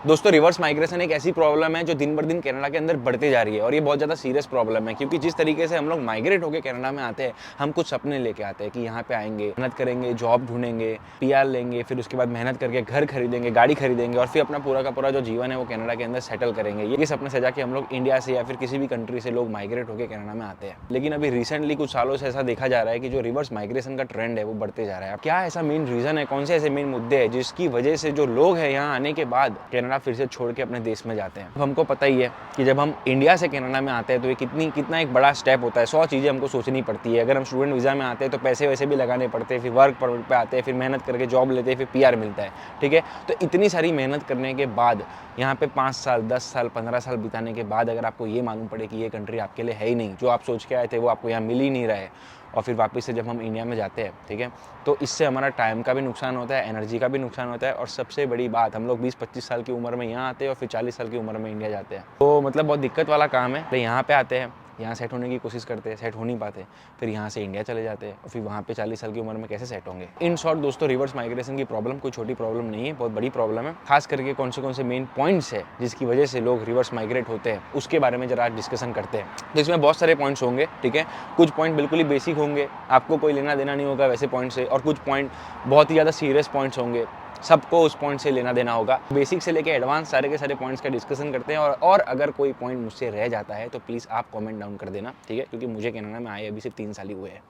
दोस्तों reverse migration एक ऐसी प्रॉब्लम है जो दिन ब दिन कनाडा के अंदर बढ़ती जा रही है और ये बहुत ज़्यादा सीरियस प्रॉब्लम है, क्योंकि जिस तरीके से हम लोग माइग्रेट होकर कनाडा में आते हैं, हम कुछ सपने लेके आते हैं कि यहाँ पे आएंगे, मेहनत करेंगे, जॉब ढूंढेंगे, पीआर लेंगे, फिर उसके बाद मेहनत करके घर खरीदेंगे, गाड़ी खरीदेंगे और फिर अपना पूरा का पूरा जो जीवन है वो कनाडा के अंदर सेटल करेंगे। ये सपने सजा के हम लोग इंडिया से या फिर किसी भी कंट्री से लोग माइग्रेट होकर कनाडा में आते हैं। लेकिन अभी रिसेंटली कुछ सालों से ऐसा देखा जा रहा है कि जो रिवर्स माइग्रेशन का ट्रेंड है वो बढ़ते जा रहा है। क्या ऐसा मेन रीजन है, कौन से ऐसे मेन मुद्दे हैं जिसकी वजह से जो लोग हैं यहाँ आने के बाद कनाडा फिर से छोड़ के अपने देश में जाते हैं? हमको पता ही है कि जब हम इंडिया से कनाडा में आते हैं तो ये कितना एक बड़ा स्टेप होता है। 100 चीज़ें हमको सोचनी पड़ती है। अगर हम स्टूडेंट वीज़ा में आते हैं तो पैसे वैसे भी लगाने पड़ते हैं, फिर वर्क परमिट पे आते हैं, फिर मेहनत करके जॉब लेते हैं, फिर पीआर मिलता है। ठीक है, तो इतनी सारी मेहनत करने के बाद यहाँ पे 5 साल 10 साल 15 साल बिताने के बाद अगर आपको ये मालूम पड़े कि ये कंट्री आपके लिए है ही नहीं, जो आप सोच के आए थे वो आपको यहाँ मिल ही नहीं रहा है, और फिर वापस से जब हम इंडिया में जाते हैं, ठीक है, तो इससे हमारा टाइम का भी नुकसान होता है, एनर्जी का भी नुकसान होता है, और सबसे बड़ी बात हम लोग 20-25 साल की उम्र में यहाँ आते हैं और फिर 40 साल की उम्र में इंडिया जाते हैं। तो मतलब बहुत दिक्कत वाला काम है। तो यहाँ पे आते हैं, यहाँ सेट होने की कोशिश करते हैं, सेट हो नहीं पाते, फिर यहाँ से इंडिया चले जाते हैं और फिर वहाँ पे 40 साल की उम्र में कैसे सेट होंगे। इन शॉर्ट दोस्तों, रिवर्स माइग्रेशन की प्रॉब्लम कोई छोटी प्रॉब्लम नहीं है, बहुत बड़ी प्रॉब्लम है। खास करके कौन से मेन पॉइंट्स है जिसकी वजह से लोग रिवर्स माइग्रेट होते हैं, उसके बारे में जरा आज डिस्कशन करते हैं। तो इसमें बहुत सारे पॉइंट्स होंगे, ठीक है, कुछ पॉइंट बिल्कुल ही बेसिक होंगे, आपको कोई लेना देना नहीं होगा वैसे पॉइंट से, और कुछ पॉइंट बहुत ही ज़्यादा सीरियस पॉइंट्स होंगे, सबको उस पॉइंट से लेना देना होगा। बेसिक से लेके एडवांस सारे के सारे पॉइंट्स का डिस्कशन करते हैं, और अगर कोई पॉइंट मुझसे रह जाता है तो प्लीज़ आप कमेंट डाउन कर देना, ठीक है, क्योंकि मुझे कनाडा में आए अभी सिर्फ 3 साल ही हुए हैं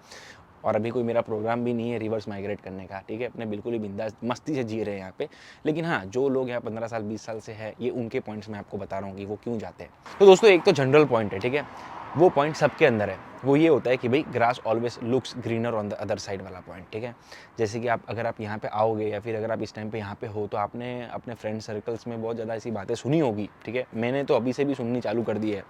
और अभी कोई मेरा प्रोग्राम भी नहीं है रिवर्स माइग्रेट करने का, ठीक है, अपने बिल्कुल ही बिंदास मस्ती से जी रहे हैं यहाँ पे। लेकिन हाँ, जो लोग यहाँ 15 साल 20 साल से है, ये उनके पॉइंट्स मैं आपको बता रहा हूँ कि वो क्यों जाते हैं। तो दोस्तों एक तो जनरल पॉइंट है, ठीक है, वो पॉइंट सबके अंदर है, वो ये होता है कि भाई grass always looks greener on the other side वाला पॉइंट, ठीक है। जैसे कि अगर आप यहाँ पे आओगे या फिर अगर आप इस टाइम पे यहाँ पे हो तो आपने अपने फ्रेंड सर्कल्स में बहुत ज़्यादा ऐसी बातें सुनी होगी, ठीक है। मैंने तो अभी से भी सुननी चालू कर दी है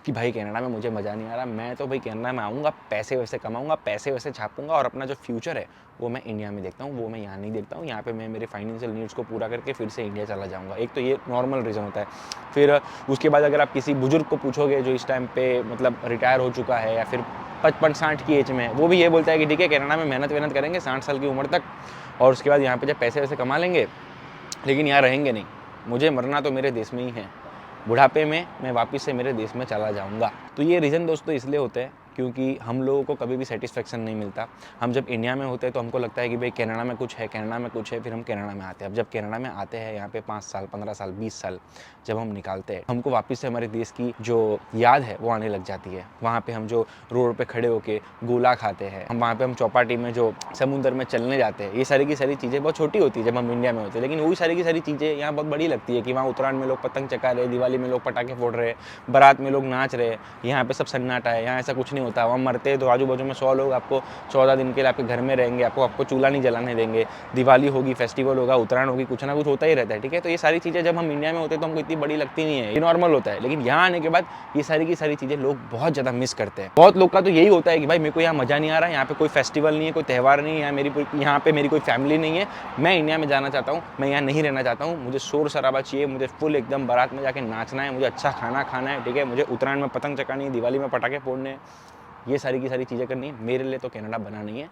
कि भाई कनाडा में मुझे मज़ा नहीं आ रहा, मैं तो भाई कनाडा में आऊँगा, पैसे वैसे कमाऊँगा, पैसे वैसे छापूंगा और अपना जो फ्यूचर है वो मैं इंडिया में देखता हूँ, वो मैं यहाँ नहीं देखता हूँ। यहाँ पे मैं मेरे फाइनेंशियल नीड्स को पूरा करके फिर से इंडिया चला जाऊँगा। एक तो ये नॉर्मल रीज़न होता है। फिर उसके बाद अगर आप किसी बुजुर्ग को पूछोगे जो इस टाइम पे मतलब रिटायर हो चुका है या फिर 55-60 की एज में, वो भी ये बोलता है कि ठीक है कनाडा में मेहनत करेंगे 60 साल की उम्र तक, और उसके बाद यहाँ पे जब पैसे वैसे कमा लेंगे, लेकिन यहाँ रहेंगे नहीं, मुझे मरना तो मेरे देश में ही है, बुढ़ापे में मैं वापस से मेरे देश में चला जाऊँगा। तो ये रीज़न दोस्तों इसलिए होते हैं क्योंकि हम लोगों को कभी भी सेटिस्फेक्शन नहीं मिलता। हम जब इंडिया में होते हैं तो हमको लगता है कि भाई कनाडा में कुछ है, कनाडा में कुछ है, फिर हम कनाडा में आते हैं। अब जब कनाडा में आते हैं यहाँ पे 5 साल 15 साल 20 साल जब हम निकालते हैं, हमको वापस से हमारे देश की जो याद है वो आने लग जाती है। वहाँ पे हम जो रोड पे खड़े होके गोला खाते हैं, हम वहाँ पे हम चौपाटी में जो समुद्र में चलने जाते हैं, ये सारी की सारी चीज़ें बहुत छोटी होती है जब हम इंडिया में होते हैं, लेकिन वही सारी की सारी चीज़ें यहाँ बहुत बड़ी लगती है कि वहाँ उत्तरायण में लोग पतंग चका रहे, दिवाली में लोग पटाखे फोड़ रहे, बारात में लोग नाच रहे, यहाँ पे सब सन्नाटा है, यहाँ ऐसा कुछ नहीं होता। वहाँ मरते हैं तो आजू बाजू में 100 लोग आपको 14 दिन के लिए आपके घर में रहेंगे, आपको चूल्हा नहीं जलाने देंगे, दिवाली होगी, फेस्टिवल होगा, उत्तरायण होगी, कुछ ना कुछ होता ही रहता है, ठीक है। तो ये सारी चीज़ें जब हम इंडिया में होते हैं तो हमको इतनी बड़ी लगती नहीं है, ये नॉर्मल होता है। लेकिन यहाँ आने के बाद ये सारी की सारी चीज़ें लोग बहुत ज़्यादा मिस करते हैं। बहुत लोग का तो यही होता है कि भाई मेरे को यहाँ मज़ा नहीं आ रहा, यहाँ पे कोई फेस्टिवल नहीं है, कोई त्यौहार नहीं है, यहाँ पे मेरी कोई फैमिली नहीं है, मैं इंडिया में जाना चाहता हूँ, मैं यहाँ नहीं रहना चाहता हूँ, मुझे शोर शराबा चाहिए, मुझे फुल एकदम बारात में जाके नाचना है, मुझे अच्छा खाना खाना है, ठीक है, मुझे उत्तरायण में पतंग चकानी है, दिवाली में पटाखे फोड़ने हैं, ये सारी की सारी चीज़ें करनी है। मेरे लिए तो कनाडा बना नहीं है।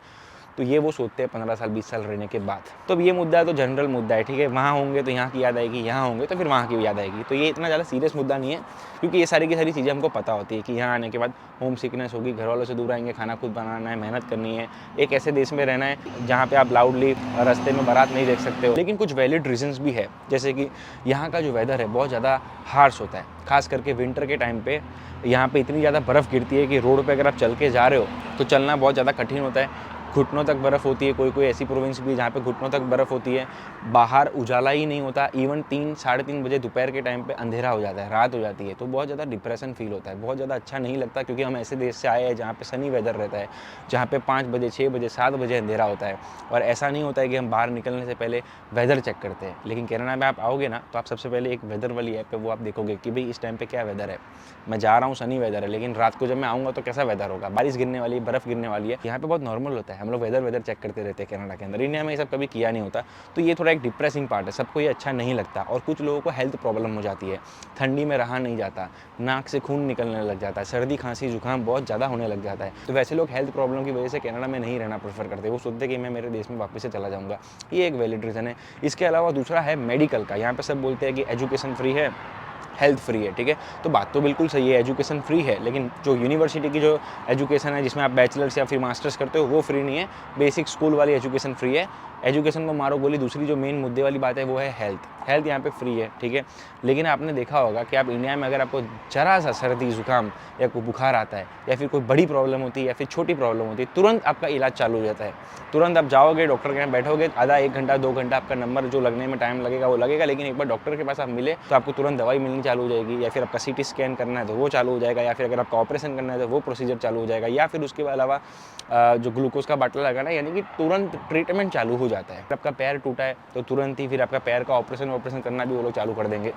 तो ये वो सोचते हैं 15 साल 20 साल रहने के बाद। तो ये मुद्दा तो जनरल मुद्दा है, ठीक है। वहाँ होंगे तो यहाँ की याद आएगी, यहाँ होंगे तो फिर वहाँ की याद आएगी। तो ये इतना ज़्यादा सीरियस मुद्दा नहीं है, क्योंकि ये सारी की सारी चीज़ें हमको पता होती है कि यहाँ आने के बाद होम सिकनेस होगी, घर वालों से दूर आएंगे, खाना खुद बनाना है, मेहनत करनी है, एक ऐसे देश में रहना है जहाँ पे आप लाउडली रास्ते में बारात नहीं देख सकते हो। लेकिन कुछ वैलिड रीजंस भी है, जैसे कि यहाँ का जो वेदर है बहुत ज़्यादा हार्श होता है, खास करके विंटर के टाइम पे यहाँ पे इतनी ज़्यादा बर्फ़ गिरती है कि रोड पे अगर आप चल के जा रहे हो तो चलना बहुत ज़्यादा कठिन होता है। घुटनों तक बर्फ़ होती है, कोई ऐसी प्रोविंस भी जहाँ पे घुटनों तक बर्फ़ होती है, बाहर उजाला ही नहीं होता, इवन 3 साढ़े 3 बजे दोपहर के टाइम पे अंधेरा हो जाता है, रात हो जाती है, तो बहुत ज़्यादा डिप्रेशन फील होता है, बहुत ज़्यादा अच्छा नहीं लगता, क्योंकि हम ऐसे देश से आए हैं जहाँ पे सनी वेदर रहता है, जहाँ पे 5 बजे 6 बजे 7 बजे अंधेरा होता है, और ऐसा नहीं होता है कि हम बाहर निकलने से पहले वेदर चेक करते हैं। लेकिन कनाडा में आप आओगे ना तो आप सबसे पहले एक वेदर वाली ऐप है वो आप देखोगे कि भाई इस टाइम पे क्या वेदर है। मैं जा रहा हूँ सनी वेदर है, लेकिन रात को जब मैं आऊँगा तो कैसा वेदर होगा, बारिश गिरने वाली है, बर्फ़ गिरने वाली है। यहाँ पे बहुत नॉर्मल होता है, हम लोग वेदर वेदर चेक करते रहते हैं कनाडा के अंदर। इंडिया में ये सब कभी किया नहीं होता, तो ये थोड़ा एक डिप्रेसिंग पार्ट है, सबको ये अच्छा नहीं लगता। और कुछ लोगों को हेल्थ प्रॉब्लम हो जाती है, ठंडी में रहा नहीं जाता, नाक से खून निकलने लग जाता है, सर्दी खांसी जुकाम बहुत ज़्यादा होने लग जाता है। तो वैसे लोग हेल्थ प्रॉब्लम की वजह से कनाडा में नहीं रहना प्रेफर करते, वो सोचते कि मैं मेरे देश में वापस से चला जाऊँगा। ये एक वैलिड रीज़न है। इसके अलावा दूसरा है मेडिकल का। यहाँ पे सब बोलते हैं कि एजुकेशन फ्री है, हेल्थ फ्री है, ठीक है। तो बात तो बिल्कुल सही है, एजुकेशन फ्री है, लेकिन जो यूनिवर्सिटी की जो एजुकेशन है जिसमें आप बैचलर्स या फिर मास्टर्स करते हो वो फ्री नहीं है। बेसिक स्कूल वाली एजुकेशन फ्री है। एजुकेशन को मारो गोली। दूसरी जो मेन मुद्दे वाली बात है वो है हेल्थ। हेल्थ यहाँ पे फ्री है, ठीक है। लेकिन आपने देखा होगा कि आप इंडिया में अगर आपको जरा सा सर्दी जुकाम या कोई बुखार आता है या फिर कोई बड़ी प्रॉब्लम होती है या फिर छोटी प्रॉब्लम होती है, तुरंत आपका इलाज चालू हो जाता है। तुरंत आप जाओगे डॉक्टर के यहाँ बैठोगे, आधा 1 घंटा 2 घंटा आपका नंबर जो लगने में टाइम लगेगा वो लगेगा, लेकिन एक बार डॉक्टर के पास आप मिले तो आपको तुरंत दवाई मिलनी चालू हो जाएगी। या फिर आपका सीटी स्कैन करना है तो वो चालू हो जाएगा, या फिर अगर आपका ऑपरेशन करना है तो वो प्रोसीजर चालू हो जाएगा, या फिर उसके अलावा जो ग्लूकोज का बाटला लगाना है, यानी कि तुरंत ट्रीटमेंट चालू हो जाता है। आपका पैर टूटा है तो तुरंत ही फिर आपका पैर का ऑपरेशन करना भी वो लोग चालू कर देंगे।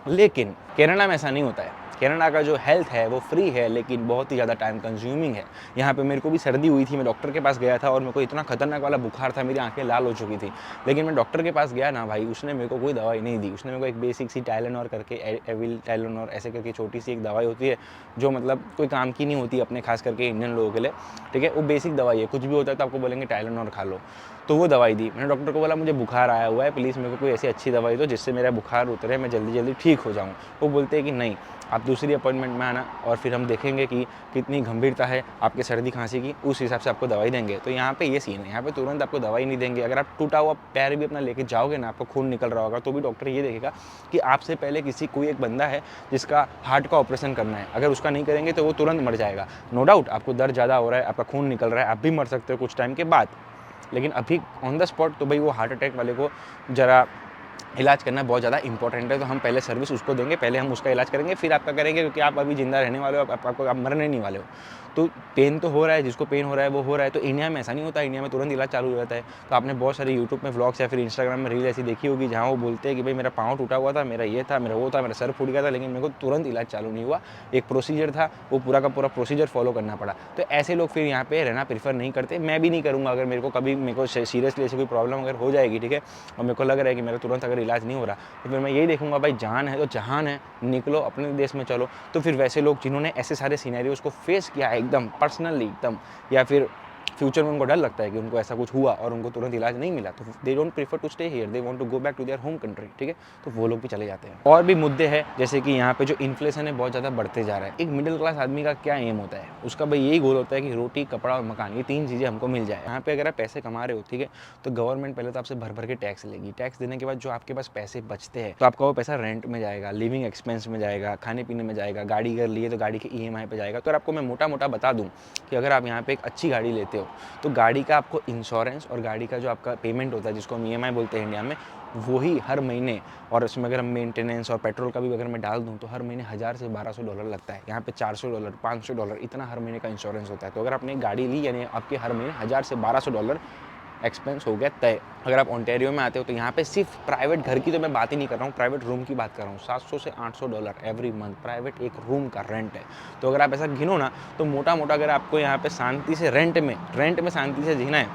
लेकिन कनाडा में ऐसा नहीं होता है। कनाडा का जो हेल्थ है वो फ्री है, लेकिन बहुत ही ज़्यादा टाइम कंज्यूमिंग है। यहाँ पे मेरे को भी सर्दी हुई थी, मैं डॉक्टर के पास गया था और मेरे को इतना खतरनाक वाला बुखार था, मेरी आंखें लाल हो चुकी थी। लेकिन मैं डॉक्टर के पास गया ना भाई, उसने मेरे को कोई दवाई नहीं दी। उसने मेरे को एक बेसिक सी टाइलेनॉर करके, एविल टाइलेनॉर ऐसे करके छोटी सी एक दवाई होती है जो मतलब कोई काम की नहीं होती अपने, खास करके इंडियन लोगों के लिए, ठीक है। वो बेसिक दवाई है, कुछ भी होता है तो आपको बोलेंगे टाइलेनॉर खा लो, तो वो दवाई दी। मैंने डॉक्टर को बोला मुझे बुखार आया हुआ है, प्लीज़ मेरे को कोई ऐसी अच्छी दवाई दो जिससे मेरा बुखार उतरे, मैं जल्दी जल्दी ठीक हो जाऊँ। वो बोलते हैं कि नहीं, आप दूसरी अपॉइंटमेंट में आना और फिर हम देखेंगे कि कितनी गंभीरता है आपके सर्दी खांसी की, उस हिसाब से आपको दवाई देंगे। तो यहाँ पे ये सीन है, यहाँ पे तुरंत आपको दवाई नहीं देंगे। अगर आप टूटा हुआ पैर भी अपना लेके जाओगे ना, आपको खून निकल रहा होगा, तो भी डॉक्टर ये देखेगा कि आपसे पहले कोई एक बंदा है जिसका हार्ट का ऑपरेशन करना है, अगर उसका नहीं करेंगे तो वो तुरंत मर जाएगा। नो डाउट आपको दर्द ज़्यादा हो रहा है, आपका खून निकल रहा है, आप भी मर सकते हो कुछ टाइम के बाद, लेकिन अभी ऑन द स्पॉट तो भाई वो हार्ट अटैक वाले को ज़रा इलाज करना बहुत ज़्यादा इंपॉर्टेंट है। तो हम पहले सर्विस उसको देंगे, पहले हम उसका इलाज करेंगे, फिर आपका करेंगे, क्योंकि आप अभी जिंदा रहने वाले हो, आप मरने नहीं वाले हो। तो पेन तो हो रहा है, जिसको पेन हो रहा है वो हो रहा है। तो इंडिया में ऐसा नहीं होता, इंडिया में तुरंत इलाज चालू हो जाता है। तो आपने बहुत सारे यूट्यूब में व्लॉग्स या फिर इंस्टाग्राम में रील ऐसी देखी होगी जहाँ वो बोलते हैं कि भाई मेरा पाँव टूटा हुआ था, मेरा ये था, मेरा वो था, मेरा सर फूट गया था, लेकिन मेरे को तुरंत इलाज चालू नहीं हुआ। एक प्रोसीजर था, वो पूरा का पूरा प्रोसीजर फॉलो करना पड़ा। तो ऐसे लोग फिर यहाँ पे रहना प्रीफर नहीं करते। मैं भी नहीं करूँगा। अगर मेरे को सीरियसली ऐसी कोई प्रॉब्लम अगर हो जाएगी, ठीक है, और मेरे को लग रहा है कि मेरा तुरंत अगर इलाज नहीं हो रहा, तो फिर मैं यही देखूंगा भाई जान है तो जहान है, निकलो अपने देश में चलो। तो फिर वैसे लोग जिन्होंने ऐसे सारे सिनेरियोज को फेस किया है एकदम पर्सनली एकदम, या फिर फ्यूचर में उनको डर लगता है कि उनको ऐसा कुछ हुआ और उनको तुरंत इलाज नहीं मिला, तो they don't prefer to stay here, they want to go back to their home country, ठीक है। तो वो लोग भी चले जाते हैं। और भी मुद्दे हैं, जैसे कि यहाँ पे जो इन्फ्लेशन है बहुत ज़्यादा बढ़ते जा रहा है। एक मिडिल क्लास आदमी का क्या एम होता है, उसका भाई यही गोल होता है कि रोटी, कपड़ा और मकान, ये 3 चीज़ें हमको मिल जाए। यहाँ पे अगर आप पैसे कमा रहे हो, ठीक है, तो गवर्नमेंट पहले तो आपसे भर भर के टैक्स लेगी। टैक्स देने के बाद जो आपके पास पैसे बचते हैं, तो आपका वो पैसा रेंट में जाएगा, लिविंग एक्सपेंस में जाएगा, खाने पीने में जाएगा, गाड़ी अगर लिए तो गाड़ी के EMI पे जाएगा। तो आपको मैं मोटा मोटा बता दूँ कि अगर आप यहाँ पे एक अच्छी गाड़ी लेते हो, तो गाड़ी का आपको इंश्योरेंस और गाड़ी का जो आपका पेमेंट होता है, जिसको हम EMI बोलते हैं इंडिया में, वो ही हर महीने, और उसमें अगर हम मेंटेनेंस और पेट्रोल का भी अगर मैं डाल दूं तो हर महीने $1000 से $1200 लगता है। यहाँ पे $400, $500 इतना हर महीने का इंश्योरेंस होता है। तो अगर आपने गाड़ी ली, यानी आपके हर महीने $1000 से $1200 एक्सपेंस हो गया तय। अगर आप ओंटारियो में आते हो तो यहाँ पे सिर्फ प्राइवेट घर की तो मैं बात ही नहीं कर रहा हूँ, प्राइवेट रूम की बात कर रहा हूँ, $700 से $800 एवरी मंथ प्राइवेट एक रूम का रेंट है। तो अगर आप ऐसा गिनो ना, तो मोटा मोटा अगर आपको यहाँ पे शांति से रेंट में शांति से जीना है,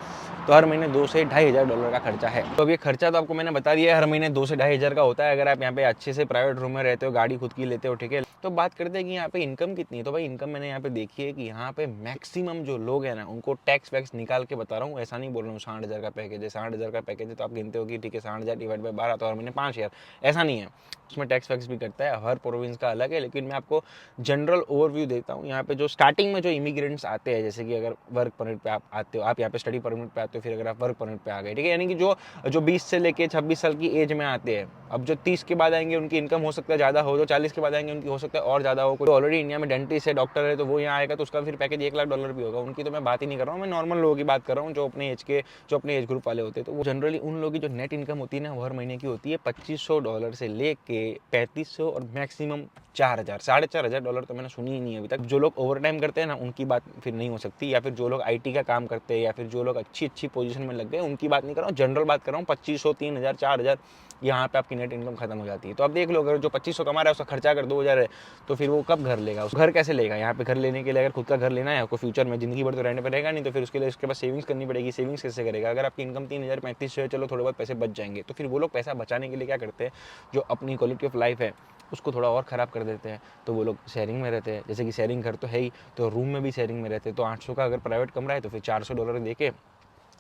तो हर महीने $2,000 से $2,500 का खर्चा है। तो अब ये खर्चा तो आपको मैंने बता दिया है, हर महीने $2,000 से $2,500 का होता है अगर आप यहाँ पे अच्छे से प्राइवेट रूम में रहते हो, गाड़ी खुद की लेते हो, ठीक है। तो बात करते हैं कि यहाँ पे इनकम कितनी है। तो भाई इनकम मैंने यहाँ पे देखी है कि यहाँ पे मैक्सिमम जो लोग हैं ना, उनको टैक्स वैक्स निकाल के बता रहा हूँ, ऐसा नहीं बोल रहा हूँ 60,000 का पैकेज है, 60,000 का पैकेज है तो आप गिनते हो कि ठीक है 60,000 डिवाइड बाय 12 तो हर महीने 5,000, ऐसा नहीं है। उसमें टैक्स वैक्स भी करता है, हर प्रोविंस का अलग है। लेकिन मैं आपको जनरल ओवरव्यू देता हूँ। यहाँ पे जो स्टार्टिंग में जो इमिग्रेंट्स आते हैं, जैसे कि अगर वर्क परमिट पे आप आते हो, आप यहाँ पे स्टडी परमिट पे आते हो, फिर अगर आप वर्क परमिट पे आ गए, ठीक है, यानी कि जो 20 से लेके 26 साल की एज में आते हैं, अब जो 30 के बाद आएंगे उनकी इनकम हो सकता है ज़्यादा हो, जो 40 के बाद आएंगे उनकी हो सकता है और ज़्यादा हो। कोई ऑलरेडी इंडिया में डेंटिस्ट है, डॉक्टर है, तो वो यहाँ आएगा तो उसका फिर पैकेज $1,00,000 भी होगा। उनकी तो मैं बात ही नहीं कर रहा हूँ, मैं नॉर्मल लोगों की बात कर रहा हूँ जो अपने एज ग्रुप वाले होते हैं। तो वो जनरली उन लोगों की जो नेट इनकम होती है ना, वो हर महीने की होती है $2,500 से लेके 3,500 और मैक्सिमम 4,000, $4,500 तो मैंने सुनी ही नहीं अभी तक। जो लोग ओवर टाइम करते हैं ना, उनकी बात फिर नहीं हो सकती, या फिर जो लोग IT का काम करते हैं, या फिर जो लोग अच्छी पोजीशन में लग गए, उनकी बात नहीं कर रहा हूँ, जनरल बात कर रहा हूँ। 2,500, 3,000, 4,000 यहाँ पे आपकी नेट इनकम खत्म हो जाती है। तो आप देख लो, अगर जो 2500 कमा रहा है उसका खर्चा अगर 2000 है, तो फिर वो कब घर लेगा, उस घर कैसे लेगा। यहाँ पे घर लेने के लिए अगर खुद का घर लेना है आपको फ्यूचर में, जिंदगी भर तो रहने पर रहेगा नहीं, तो फिर उसके लिए उसके पास सेविंग्स करनी पड़ेगी। सेविंग्स कैसे करेगा, अगर आपकी इनकम 3000 3500 है, चलो थोड़े बहुत पैसे बच जाएंगे, तो फिर वो लोग पैसा बचाने के लिए क्या करते हैं, जो अपनी क्वालिटी ऑफ लाइफ है उसको थोड़ा और ख़राब कर देते हैं। तो वो लोग शेयरिंग में रहते हैं, जैसे कि शेयरिंग घर तो है ही, तो रूम में भी शेयरिंग में रहते हैं। तो 800 का अगर प्राइवेट कमरा है तो फिर $400 दे के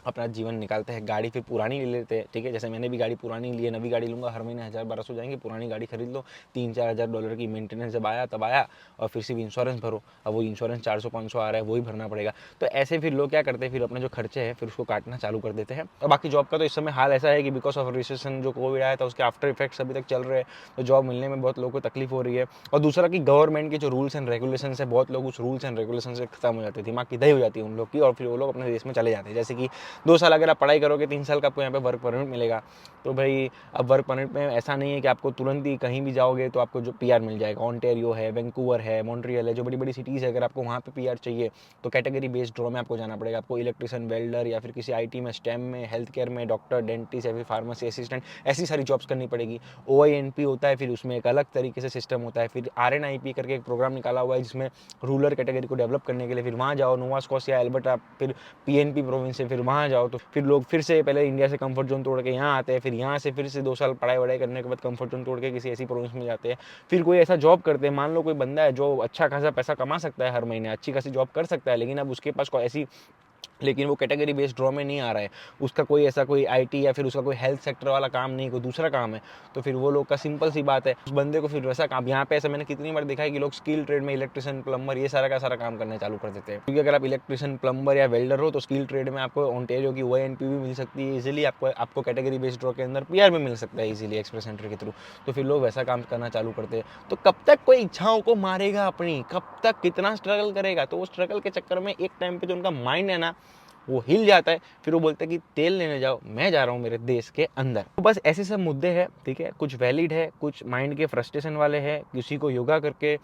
अपना जीवन निकालते हैं। गाड़ी फिर पुरानी ले लेते हैं, ठीक है, जैसे मैंने भी गाड़ी पुरानी ली है, नवी गाड़ी लूँगा हर महीने 1000-1200 जाएंगे, पुरानी गाड़ी खरीद लो, $3-4 हज़ार की मेंटेनेंस जब आया तब आया, और फिर सिर्फ इंश्योरेंस भरो। अब वो इंश्योरेंस 400-500 आ रहा है, वही भरना पड़ेगा। तो ऐसे फिर लोग क्या करते हैं, फिर अपने जो खर्चे हैं फिर उसको काटना चालू कर देते हैं। और बाकी जॉब का तो इस समय हाल ऐसा है कि बिकॉज ऑफ रिसेशन जो कोविड आया था उसके आफ्टर इफेक्ट्स अभी तक चल रहे हैं, तो जॉब मिलने में बहुत लोगों को तकलीफ हो रही है। और दूसरा कि गवर्नमेंट के जो रूल्स एंड रेगुलेशन है, बहुत लोग उस रूल्स एंड रेगुलेशन से खत्म हो जाते हैं, दिमाग की दही हो जाती है उन लोग की, और फिर वो लोग अपने देश में चले जाते हैं। जैसे कि 2 साल अगर आप पढ़ाई करोगे, 3 साल का आपको यहाँ पे वर्क परमिट मिलेगा, तो भाई अब वर्क परमिट में ऐसा नहीं है कि आपको तुरंत ही कहीं भी जाओगे तो आपको जो पीआर मिल जाएगा। ऑन्टेरियो है, वैंकूवर है, मॉन्ट्रियल है, जो बड़ी बड़ी सिटीज़ है, अगर आपको वहाँ पे पीआर चाहिए तो कैटेगरी बेस्ड ड्रॉ में आपको जाना पड़ेगा। आपको इलेक्ट्रिशियन, वेल्डर या फिर किसी आईटी में, स्टेम में, हेल्थ केयर में, डॉक्टर, डेंटिस्ट या फिर फार्मेसी असिस्टेंट, ऐसी सारी जॉब्स करनी पड़ेगी। OINP होता है, फिर उसमें एक अलग तरीके से सिस्टम होता है। फिर RNIP करके एक प्रोग्राम निकाला हुआ है जिसमें रूरल कैटेगरी को डेवलप करने के लिए फिर वहाँ जाओ, नोवा स्कॉशिया, एल्बर्टा, फिर PNP प्रोविंस से फिर वहाँ जाओ। तो फिर लोग फिर से पहले इंडिया से कंफर्ट जोन तोड़ के यहाँ आते हैं, फिर यहाँ से फिर से 2 साल पढ़ाई वढ़ाई करने के बाद कंफर्ट जोन तोड़ के किसी ऐसी प्रोविंस में जाते हैं, फिर कोई ऐसा जॉब करते हैं। मान लो कोई बंदा है जो अच्छा खासा पैसा कमा सकता है, हर महीने अच्छी खासी जॉब कर सकता है, लेकिन अब उसके पास कोई ऐसी, लेकिन वो कैटेगरी बेस्ड ड्रॉ में नहीं आ रहा है, उसका कोई ऐसा कोई आईटी या फिर उसका कोई हेल्थ सेक्टर वाला काम नहीं, कोई दूसरा काम है, तो फिर वो लोग का सिंपल सी बात है, उस बंदे को फिर वैसा काम, यहाँ पे ऐसा मैंने कितनी बार देखा है कि लोग स्किल ट्रेड में इलेक्ट्रिशियन, प्लम्बर, ये सारा का सारा काम करने चालू कर देते हैं। क्योंकि अगर आप इलेक्ट्रिशियन, प्लम्बर या वेल्डर हो तो स्किल ट्रेड में आपको ऑन्टेरियो की OINP भी मिल सकती है इजीली, आपको कैटेगरी बेस्ड ड्रॉ के अंदर पीआर भी मिल सकता है इजीली एक्सप्रेस एंट्री के थ्रू। तो फिर लोग वैसा काम करना चालू करते हैं। तो कब तक कोई इच्छाओं को मारेगा अपनी, कब तक कितना स्ट्रगल करेगा, तो वो स्ट्रगल के चक्कर में एक टाइम पे जो उनका माइंड है ना वो हिल जाता है। फिर वो बोलता है कि तेल लेने जाओ, मैं जा रहा हूँ मेरे देश के अंदर। तो बस ऐसे सब मुद्दे हैं, ठीक है, कुछ वैलिड है, कुछ माइंड के फ्रस्ट्रेशन वाले हैं। किसी को योगा करके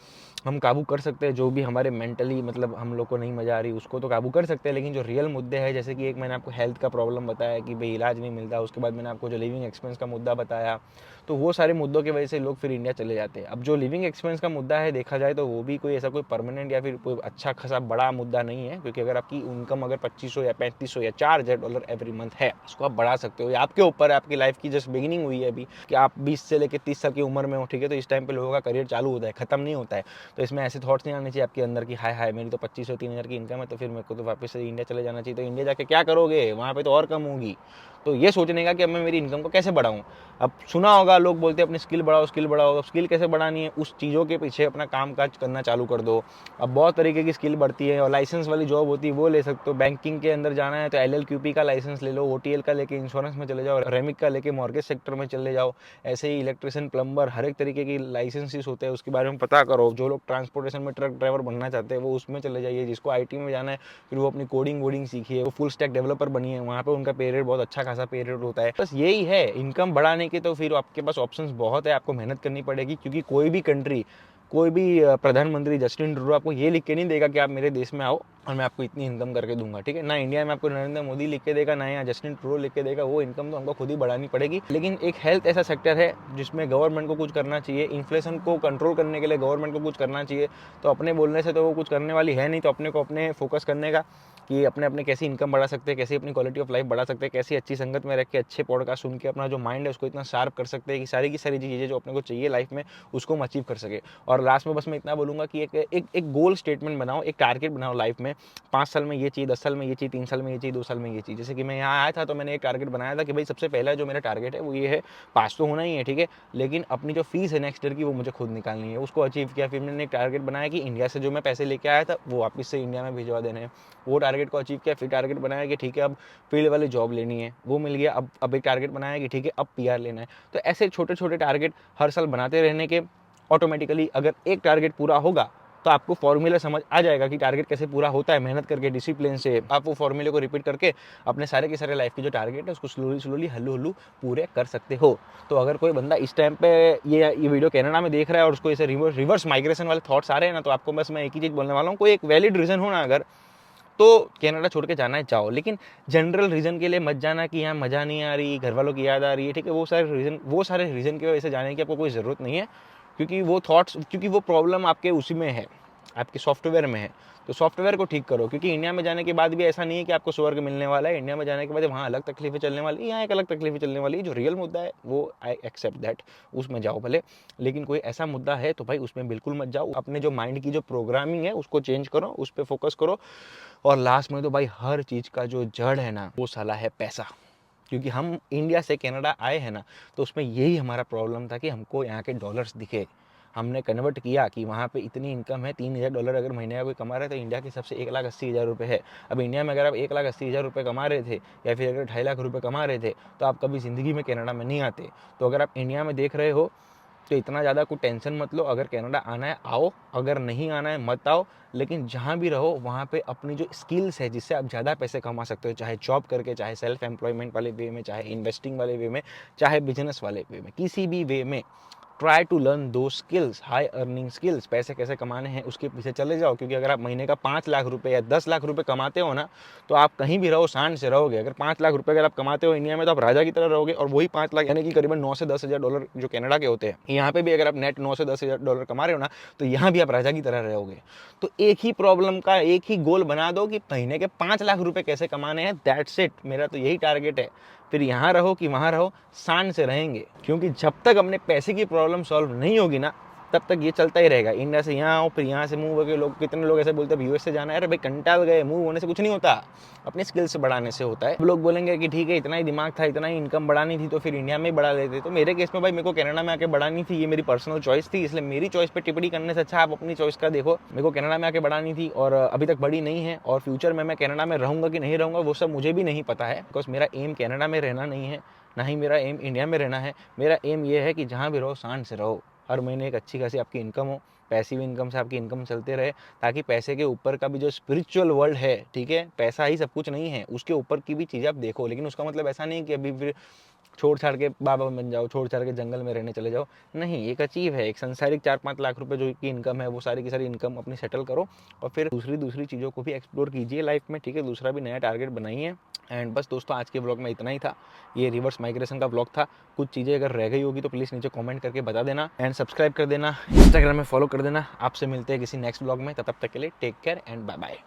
हम काबू कर सकते हैं, जो भी हमारे मेंटली मतलब हम लोग को नहीं मजा आ रही उसको तो काबू कर सकते हैं। लेकिन जो रियल मुद्दे हैं, जैसे कि एक मैंने आपको हेल्थ का प्रॉब्लम बताया कि भाई इलाज नहीं मिलता, उसके बाद मैंने आपको जो लिविंग एक्सपेंस का मुद्दा बताया, तो वो सारे मुद्दों की वजह से लोग फिर इंडिया चले जाते हैं। अब जो लिविंग एक्सपेंस का मुद्दा है देखा जाए तो वो भी कोई ऐसा कोई परमानेंट या फिर कोई अच्छा खासा बड़ा मुद्दा नहीं है, क्योंकि अगर आपकी इनकम अगर 2500 या 3500 या $4000 एवरी मंथ है, इसको आप बढ़ा सकते हो। ये आपके ऊपर है, आपकी लाइफ की जस्ट बिगिनिंग हुई है अभी, कि आप 20 से लेकर 30 साल की उम्र में हो, ठीक है, तो इस टाइम पे लोगों का करियर चालू होता है, खत्म नहीं होता है। तो इसमें ऐसे थॉट्स नहीं आने चाहिए आपके अंदर कि हाय हाय मेरी तो 2500-3000 की इनकम है, तो फिर मेरे को तो वापस से इंडिया चले जाना चाहिए। तो इंडिया जाके क्या करोगे, वहाँ पे तो और कम होगी। तो ये सोचने का कि अब मैं मेरी इनकम को कैसे बढ़ाऊँ। अब सुना होगा लोग बोलते हैं अपनी स्किल बढ़ाओ, स्किल बढ़ाओ। अब स्किल कैसे बढ़ानी है, उस चीज़ों के पीछे अपना काम काज करना चालू कर दो। अब बहुत तरीके की स्किल बढ़ती है, और लाइसेंस वाली जॉब होती है वो ले सकते हो। बैंकिंग के अंदर जाना है तो LLQP का लाइसेंस ले लो, OTL का लेके इंश्योरेंस में चले जाओ, रेमिक का लेके मॉर्गेज सेक्टर में चले जाओ। ऐसे ही इलेक्ट्रिशियन, प्लम्बर, हर एक तरीके की लाइसेंसेस होते हैं, उसके बारे में पता करो। जो लोग ट्रांसपोर्टेशन में ट्रक ड्राइवर बनना चाहते हैं वो उसमें चले जाइए। जिसको IT में जाना है फिर वो अपनी कोडिंग वोडिंग सीखिए, वो फुल स्टैक डेवलपर बनिए, वहाँ पे उनका पे रेट बहुत अच्छा खासा पे रेट होता है। बस यही है इनकम बढ़ाने की। तो फिर आपके पास ऑप्शंस बहुत है, आपको मेहनत करनी पड़ेगी, क्योंकि कोई भी कंट्री, कोई भी प्रधानमंत्री जस्टिन ट्रूडो आपको ये लिख के नहीं देगा कि आप मेरे देश में आओ और मैं आपको इतनी इनकम करके दूंगा, ठीक है। ना इंडिया में आपको नरेंद्र मोदी लिख के देगा, ना यहाँ जस्टिन ट्रूडो लिख के देगा। वो इनकम तो हमको खुद ही बढ़ानी पड़ेगी। लेकिन एक हेल्थ ऐसा सेक्टर है जिसमें गवर्नमेंट को कुछ करना चाहिए। इन्फ्लेशन को कंट्रोल करने के लिए गवर्नमेंट को कुछ करना चाहिए। तो अपने बोलने से तो वो कुछ करने वाली है नहीं, तो अपने को अपने फोकस करने का कि अपने अपने कैसे इनकम बढ़ा सकते हैं, कैसे अपनी क्वालिटी ऑफ लाइफ बढ़ा सकते हैं, कैसे अच्छी संगत में रह के अच्छे पॉडकास्ट सुन के अपना जो माइंड है उसको इतना शार्प कर सकते हैं कि सारी की सारी चीज़ें जो अपने को चाहिए लाइफ में उसको हम अचीव कर सके। और लास्ट में बस मैं इतना बोलूँगा कि एक गोल स्टेटमेंट बनाओ, एक टारगेट बनाओ लाइफ में। 5 साल में ये चाहिए, 10 साल में ये चाहिए, 3 साल में ये चाहिए, 2 साल में ये चाहिए। जैसे कि मैं यहाँ आया था तो मैंने एक टारगेट बनाया था कि भाई सबसे पहला जो मेरा टारगेट है वो ये है, पास तो होना ही है, ठीक है, लेकिन अपनी जो फीस है नेक्स्ट ईयर की वो मुझे खुद निकालनी है। उसको अचीव किया। फिर मैंने एक टारगेट बनाया कि इंडिया से जो मैं पैसे लेके आया था वो वापस से इंडिया में भिजवा देने हैं। वो टारगेट को अचीव किया। फिर टारगेट बनाया कि ठीक है अब फील्ड वाली जॉब लेनी है, वो मिल गया। अब एक टारगेट बनाया कि ठीक है अब PR लेना है। तो ऐसे छोटे छोटे टारगेट हर साल बनाते रहने के ऑटोमेटिकली अगर एक टारगेट पूरा होगा तो आपको फॉर्मूला समझ आ जाएगा कि टारगेट कैसे पूरा होता है। मेहनत करके, डिसिप्लिन से आप वो फॉर्मूले को रिपीट करके अपने सारे के सारे लाइफ के जो टारगेट है उसको स्लोली स्लोली हल्लू हल्लू पूरे कर सकते हो। तो अगर कोई बंदा इस टाइम पे ये वीडियो कनाडा में देख रहा है और उसको ऐसे रिवर्स माइग्रेशन वाले थॉट्स आ रहे हैं ना, तो आपको बस मैं एक ही चीज़ बोलने वाला हूँ, कोई एक वैलिड रीज़न हो ना, अगर तो कनाडा छोड़ के जाना है जाओ, लेकिन जनरल रीज़न के लिए मत जाना कि यहाँ मज़ा नहीं आ रही, घर वालों की याद आ रही है, ठीक है, वो सारे रीज़न की वजह से जाने की आपको कोई ज़रूरत नहीं है। क्योंकि वो प्रॉब्लम आपके उसी में है, आपके सॉफ्टवेयर में है। तो सॉफ्टवेयर को ठीक करो, क्योंकि इंडिया में जाने के बाद भी ऐसा नहीं है कि आपको स्वर्ग मिलने वाला है। इंडिया में जाने के बाद वहाँ अलग तकलीफें चलने वाली है, यहाँ एक अलग तकलीफें चलने वाली है। जो रियल मुद्दा है वो आई एक्सेप्ट दैट, उसमें जाओ भले, लेकिन कोई ऐसा मुद्दा है तो भाई उसमें बिल्कुल मत जाओ। अपने जो माइंड की जो प्रोग्रामिंग है उसको चेंज करो, उस पर फोकस करो। और लास्ट में तो भाई हर चीज़ का जो जड़ है ना, वो साला है पैसा। क्योंकि हम इंडिया से कनाडा आए हैं ना, तो उसमें यही हमारा प्रॉब्लम था कि हमको यहाँ के डॉलर्स दिखे। हमने कन्वर्ट किया कि वहाँ पे इतनी इनकम है, $3,000 अगर महीने का कोई कमा रहा है तो इंडिया के सबसे 1,80,000 रुपये है। अब इंडिया में अगर आप 1,80,000 रुपये कमा रहे थे, या फिर अगर 2.5 लाख रुपये कमा रहे थे, तो आप कभी ज़िंदगी में कनाडा में नहीं आते। तो अगर आप इंडिया में देख रहे हो तो इतना ज़्यादा कोई टेंशन मत लो। अगर कनाडा आना है आओ, अगर नहीं आना है मत आओ। लेकिन जहाँ भी रहो वहाँ पे अपनी जो स्किल्स है जिससे आप ज़्यादा पैसे कमा सकते हो, चाहे जॉब करके, चाहे सेल्फ एम्प्लॉयमेंट वाले वे में, चाहे इन्वेस्टिंग वाले वे में, चाहे बिजनेस वाले वे में, किसी भी वे में ट्राई टू लर्न दो स्किल्स, हाई अर्निंग स्किल्स। पैसे कैसे कमाने हैं उसके पीछे चले जाओ। क्योंकि अगर आप महीने का 5 लाख रुपए या 10 लाख रुपए कमाते हो ना, तो आप कहीं भी रहो शान से रहोगे। अगर 5 लाख रुपए अगर आप कमाते हो इंडिया में, तो आप राजा की तरह रहोगे। और वही 5 लाख यानी कि करीबन 9 से 10,000 डॉलर जो कनाडा के होते हैं, यहाँ पे भी अगर आप नेट 9 से 10,000 डॉलर कमा रहे हो ना, तो यहाँ भी आप राजा की तरह रहोगे। तो एक ही प्रॉब्लम का एक ही गोल बना दो कि महीने के 5 लाख रुपए कैसे कमाने हैं, दैट्स इट। मेरा तो यही टारगेट है। फिर यहाँ रहो कि वहाँ रहो, शान से रहेंगे। क्योंकि जब तक अपने पैसे की प्रॉब्लम सॉल्व नहीं होगी ना, तब तक ये चलता ही रहेगा। इंडिया से यहाँ आओ, फिर यहाँ से मूव होकर लोग, कितने लोग ऐसे बोलते हैं यूएस से जाना है। अरे भाई कंटाल गए, मूव होने से कुछ नहीं होता, अपने स्किल्स बढ़ाने से होता है। लोग बोलेंगे कि ठीक है इतना ही दिमाग था, इतना ही इनकम बढ़ानी थी तो फिर इंडिया में ही बढ़ा लेते। तो मेरे केस में भाई मेरे को कनाडा में आके बढ़ानी थी, ये मेरी पर्सनल चॉइस थी। इसलिए मेरी चॉइस पे टिप्पणी करने से अच्छा आप अपनी चॉइस का देखो। मेरे को कनाडा में आके बढ़ानी थी और अभी तक बड़ी नहीं है। और फ्यूचर में मैं कनाडा में रहूँगा कि नहीं रहूँगा वो सब मुझे भी नहीं पता है। बिकॉज मेरा एम कनाडा में रहना नहीं है, ना ही मेरा एम इंडिया में रहना है। मेरा एम ये है कि जहाँ भी रहो शान से रहो, हर महीने एक अच्छी खासी आपकी इनकम हो, पैसिव इनकम से आपकी इनकम चलते रहे। ताकि पैसे के ऊपर का भी जो स्पिरिचुअल वर्ल्ड है, ठीक है, पैसा ही सब कुछ नहीं है, उसके ऊपर की भी चीज़ें आप देखो। लेकिन उसका मतलब ऐसा नहीं कि अभी फिर छोड़ छाड़ के बाबा बन जाओ, छोड़ छाड़ के जंगल में रहने चले जाओ। नहीं, एक अचीव है, एक संसारिक 4-5 लाख रुपए जो की इनकम है, वो सारी की सारी इनकम अपनी सेटल करो। और फिर दूसरी चीज़ों को भी एक्सप्लोर कीजिए लाइफ में, ठीक है, दूसरा भी नया टारगेट बनाइए। एंड बस दोस्तों, आज के ब्लॉग में इतना ही था। ये रिवर्स माइग्रेशन का ब्लॉग था। कुछ चीज़ें अगर रह गई होगी तो प्लीज़ नीचे कमेंट करके बता देना। एंड सब्सक्राइब कर देना, इंस्टाग्राम में फॉलो कर देना। आपसे मिलते हैं किसी नेक्स्ट ब्लॉग में, तब तक के लिए take care and bye bye.